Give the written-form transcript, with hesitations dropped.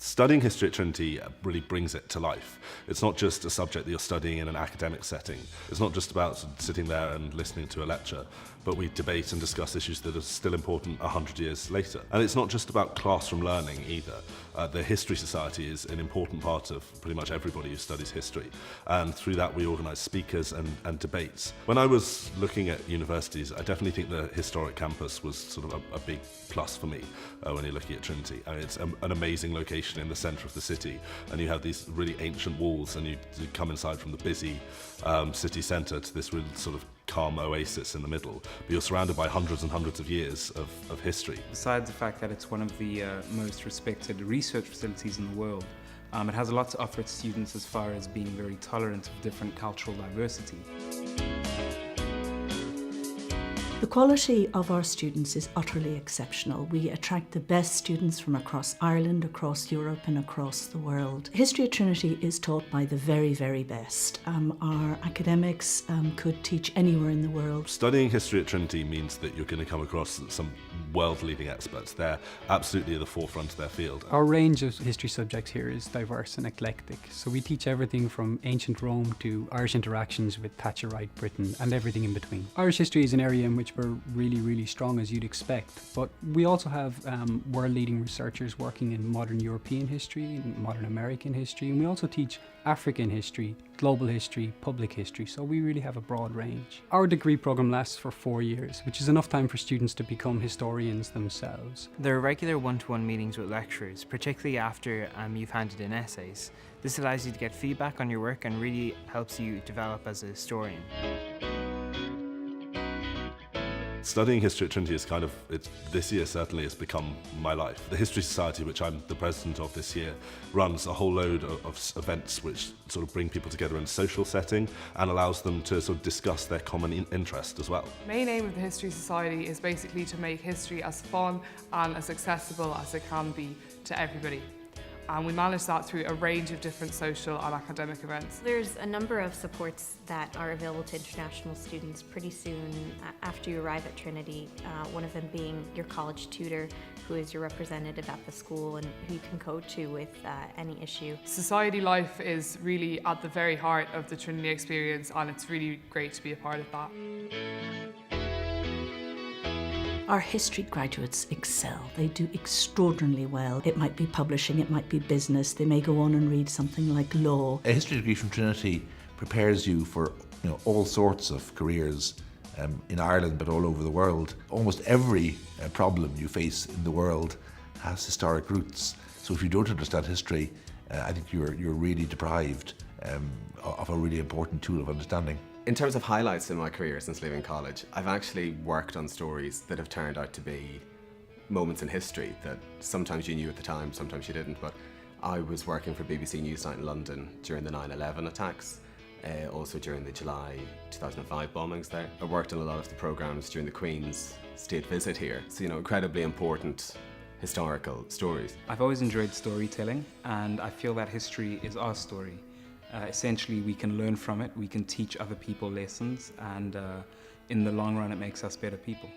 Studying history at Trinity really brings it to life. It's not just a subject that you're studying in an academic setting. It's not just about sitting there and listening to a lecture, but we debate and discuss issues that are still important 100 years later. And it's not just about classroom learning either. The History Society is an important part of pretty much everybody who studies history. And through that we organise speakers and debates. When I was looking at universities, I definitely think the historic campus was sort of a big plus for me when you're looking at Trinity. I mean, it's an amazing location in the centre of the city, and you have these really ancient walls, and you come inside from the busy city centre to this really sort of calm oasis in the middle, but you're surrounded by hundreds and hundreds of years of history. Besides the fact that it's one of the most respected research facilities in the world, it has a lot to offer its students as far as being very tolerant of different cultural diversity. The quality of our students is utterly exceptional. We attract the best students from across Ireland, across Europe and across the world. History at Trinity is taught by the very, very best. Our academics could teach anywhere in the world. Studying history at Trinity means that you're going to come across some world-leading experts. They're absolutely at the forefront of their field. Our range of history subjects here is diverse and eclectic. So we teach everything from ancient Rome to Irish interactions with Thatcherite Britain and everything in between. Irish history is an area in which we're really strong, as you'd expect, but we also have world-leading researchers working in modern European history, modern American history, and we also teach African history, global history, public history, so we really have a broad range. Our degree programme lasts for 4 years, which is enough time for students to become historians themselves. There are regular one-to-one meetings with lecturers, particularly after you've handed in essays. This allows you to get feedback on your work and really helps you develop as a historian. Studying history at Trinity is this year certainly has become my life. The History Society, which I'm the president of this year, runs a whole load of events which sort of bring people together in a social setting and allows them to sort of discuss their common interest as well. The main aim of the History Society is basically to make history as fun and as accessible as it can be to everybody. And we manage that through a range of different social and academic events. There's a number of supports that are available to international students pretty soon after you arrive at Trinity, one of them being your college tutor, who is your representative at the school and who you can go to with any issue. Society life is really at the very heart of the Trinity experience, and it's really great to be a part of that. Our history graduates excel. They do extraordinarily well. It might be publishing, it might be business. They may go on and read something like law. A history degree from Trinity prepares you for all sorts of careers in Ireland but all over the world. Almost every problem you face in the world has historic roots. So if you don't understand history, I think you're really deprived of a really important tool of understanding. In terms of highlights in my career since leaving college, I've actually worked on stories that have turned out to be moments in history that sometimes you knew at the time, sometimes you didn't. But I was working for BBC Newsnight in London during the 9/11 attacks, also during the July 2005 bombings there. I worked on a lot of the programmes during the Queen's state visit here, so incredibly important historical stories. I've always enjoyed storytelling, and I feel that history is our story. Essentially, we can learn from it, we can teach other people lessons, and in the long run it makes us better people.